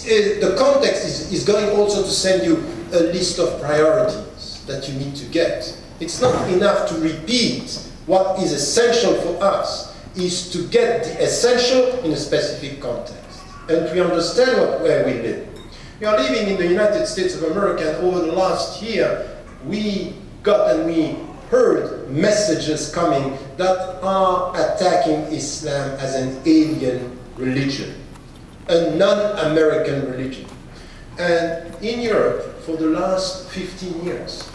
the context is going also to send you a list of priorities that you need to get. It's not enough to repeat what is essential for us, is to get the essential in a specific context. And we understand where we live. We are living in the United States of America, and over the last year, we got and we heard messages coming that are attacking Islam as an alien religion, a non-American religion. And in Europe, for the last 15 years,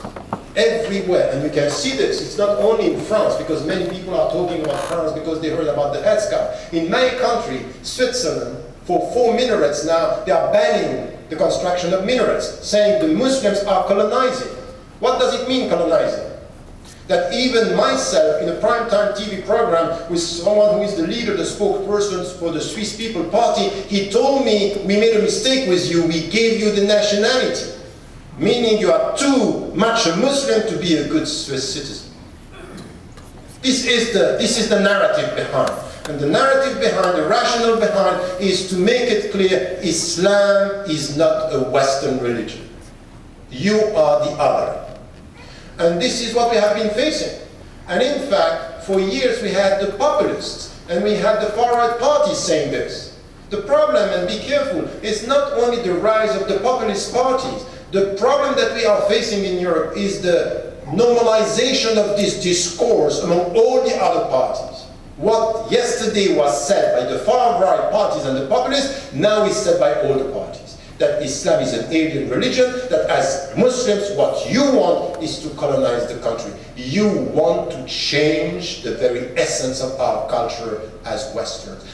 everywhere, and you can see this, it's not only in France, because many people are talking about France because they heard about the headscarf. In my country, Switzerland, for 4 minarets now, they are banning the construction of minarets, saying the Muslims are colonizing. What does it mean, colonizing? That even myself, in a primetime TV program with someone who is the leader, the spokesperson for the Swiss People Party, he told me, we made a mistake with you, we gave you the nationality. Meaning you are too much a Muslim to be a good Swiss citizen. This is the narrative behind. And the narrative behind, the rationale behind, is to make it clear, Islam is not a Western religion. You are the other. And this is what we have been facing. And in fact, for years we had the populists, and we had the far-right parties saying this. The problem, and be careful, is not only the rise of the populist parties. The problem that we are facing in Europe is the normalization of this discourse among all the other parties. What yesterday was said by the far-right parties and the populists, now is said by all the parties. That Islam is an alien religion, that as Muslims, what you want is to colonize the country. You want to change the very essence of our culture as Westerners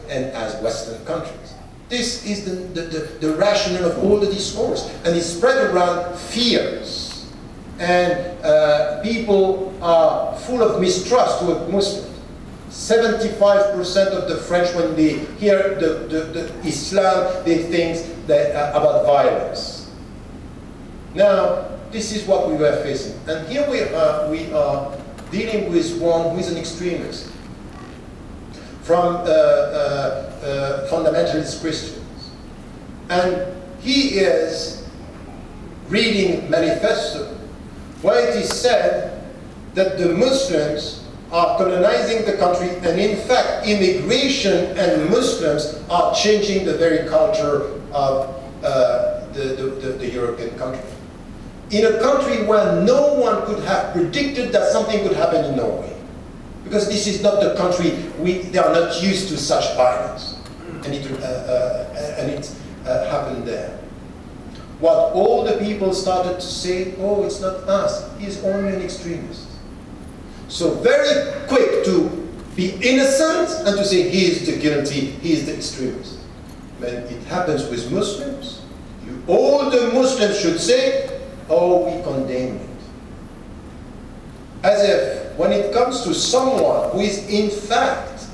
and as Western countries. This is the rationale of all the discourse, and it's spread around fears. And people are full of mistrust toward Muslims. 75% of the French, when they hear the Islam, they think that, about violence. Now, this is what we were facing. And here we are dealing with one who is an extremist from fundamentalist Christians. And he is reading manifesto where it is said that the Muslims are colonizing the country, and in fact immigration and Muslims are changing the very culture of the European country. In a country where no one could have predicted that something could happen in Norway. Because this is not the country, they are not used to such violence. And it happened there. What all the people started to say, oh, it's not us, he's only an extremist. So very quick to be innocent and to say he is the guilty, he is the extremist. When it happens with Muslims, all the Muslims should say, oh, we condemn it. As if when it comes to someone who is in fact,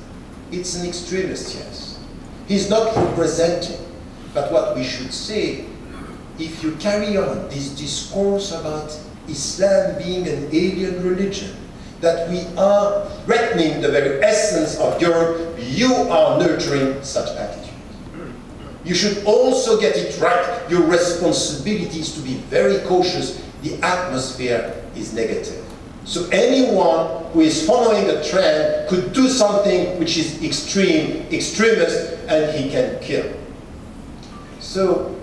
it's an extremist, yes. He's not representing. But what we should say, if you carry on this discourse about Islam being an alien religion, that we are threatening the very essence of Europe, you are nurturing such attitudes. You should also get it right. Your responsibility is to be very cautious. The atmosphere is negative. So anyone who is following a trend could do something which is extremist, and he can kill. So,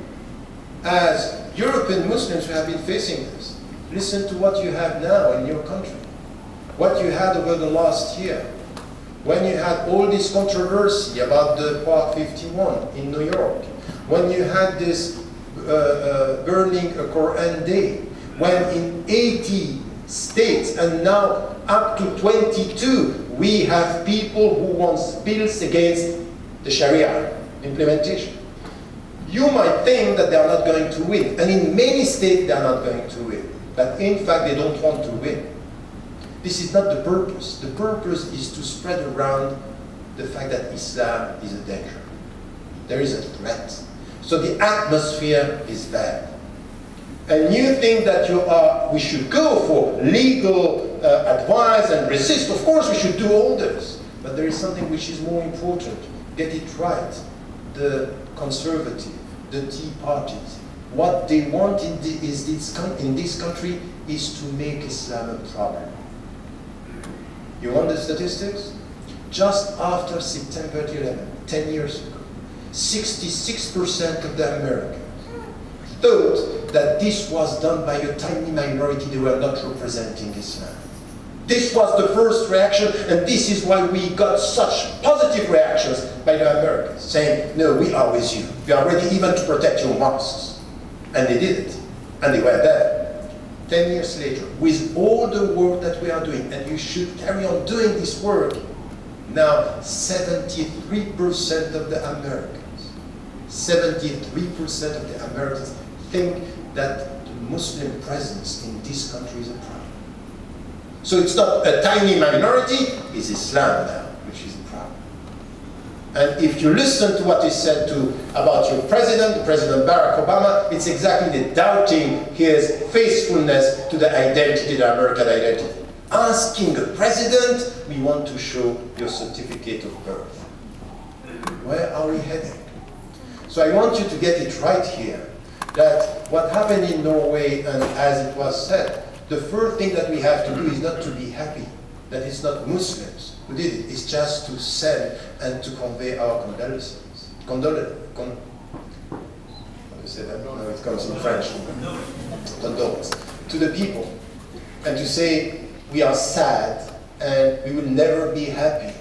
as European Muslims who have been facing this, listen to what you have now in your country. What you had over the last year, when you had all this controversy about the Part 51 in New York, when you had this burning a Quran Day, when in 80 states and now up to 22, we have people who want bills against the Sharia implementation. You might think that they are not going to win, and in many states they are not going to win, but in fact they don't want to win. This is not the purpose. The purpose is to spread around the fact that Islam is a danger. There is a threat. So the atmosphere is bad. And you think that we should go for legal advice and resist. Of course we should do all this. But there is something which is more important. Get it right. the conservative, the Tea parties, what they want in this country is to make Islam a problem. You want the statistics? Just after September 11, 10 years ago, 66% of the Americans thought that this was done by a tiny minority. They were not representing Islam. This was the first reaction, and this is why we got such positive reactions by the Americans, saying, no, we are with you. We are ready even to protect your mosques. And they did it, and they were there. 10 years later, with all the work that we are doing, and you should carry on doing this work, now 73% of the Americans, 73% of the Americans think that the Muslim presence in this country is a problem. So it's not a tiny minority, it's Islam now, which is a problem. And if you listen to what is said about your president, President Barack Obama, it's exactly the doubting his faithfulness to the identity, the American identity. Asking the president, we want to show your certificate of birth. Where are we heading? So I want you to get it right here, that what happened in Norway, and as it was said, the first thing that we have to do is not to be happy that it's not Muslims who did it. It's just to send and to convey our condolences. How do you say that? No, it comes in French. Condolence. To the people. And to say, we are sad and we will never be happy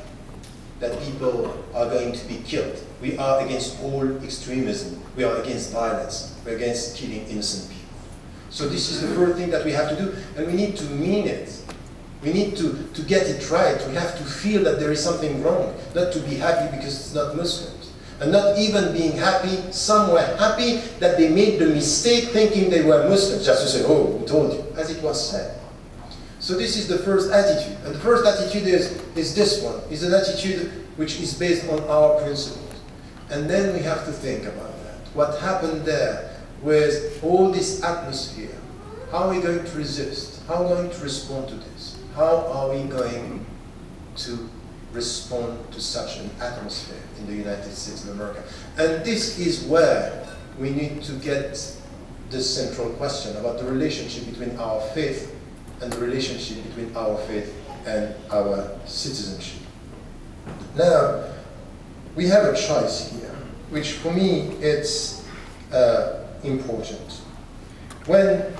that people are going to be killed. We are against all extremism. We are against violence. We're against killing innocent people. So this is the first thing that we have to do, and we need to mean it. We need to get it right. We have to feel that there is something wrong, not to be happy because it's not Muslims. And not even being happy, some were happy that they made the mistake thinking they were Muslims, just to say, oh, we told you, as it was said. So this is the first attitude. And the first attitude is this one, is an attitude which is based on our principles. And then we have to think about that. What happened there with all this atmosphere? How are we going to resist? How are we going to respond to this? How are we going to respond to such an atmosphere in the United States of America? And this is where we need to get the central question about the relationship between our faith and the relationship between our faith and our citizenship. Now, we have a choice here, which for me it's important. When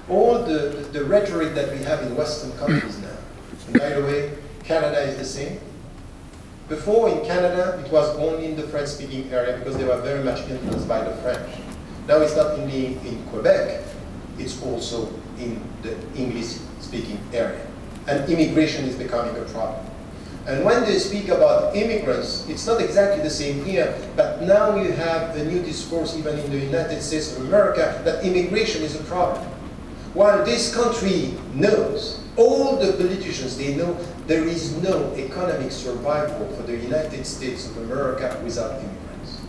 all the rhetoric that we have in Western countries now, and by the way, Canada is the same. Before in Canada, it was only in the French-speaking area because they were very much influenced by the French. Now it's not only in Quebec, it's also in the English-speaking area. And immigration is becoming a problem. And when they speak about immigrants, it's not exactly the same here, but now you have a new discourse even in the United States of America that immigration is a problem. While this country knows, all the politicians, they know there is no economic survival for the United States of America without immigrants.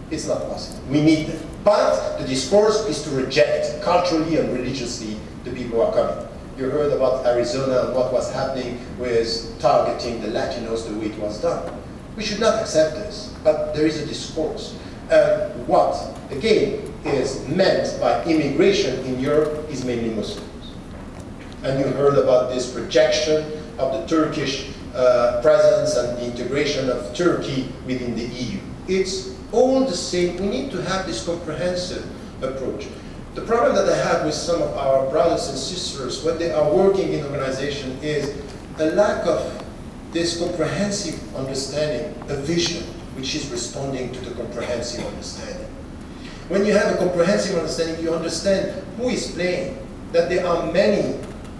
It's not possible. We need them. But the discourse is to reject culturally and religiously the people who are coming. You heard about Arizona and what was happening with targeting the Latinos the way it was done. We should not accept this, but there is a discourse. What, again, is meant by immigration in Europe is mainly Muslims. And you heard about this projection of the Turkish presence and the integration of Turkey within the EU. It's all the same. We need to have this comprehensive approach. The problem that I have with some of our brothers and sisters when they are working in organization is a lack of this comprehensive understanding, a vision which is responding to the comprehensive understanding. When you have a comprehensive understanding, you understand who is playing, that there are many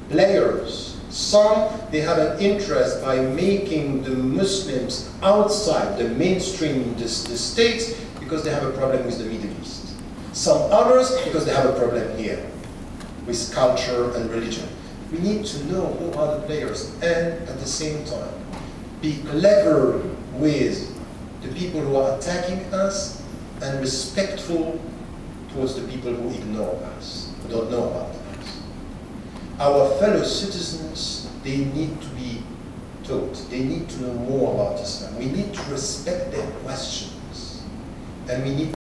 players. Some, they have an interest by making the Muslims outside the mainstream in the states because they have a problem with the Middle East. Some others because they have a problem here with culture and religion. We need to know who are the players and at the same time be clever with the people who are attacking us and respectful towards the people who ignore us, who don't know about us. Our fellow citizens, they need to be taught. They need to know more about Islam. We need to respect their questions. and we need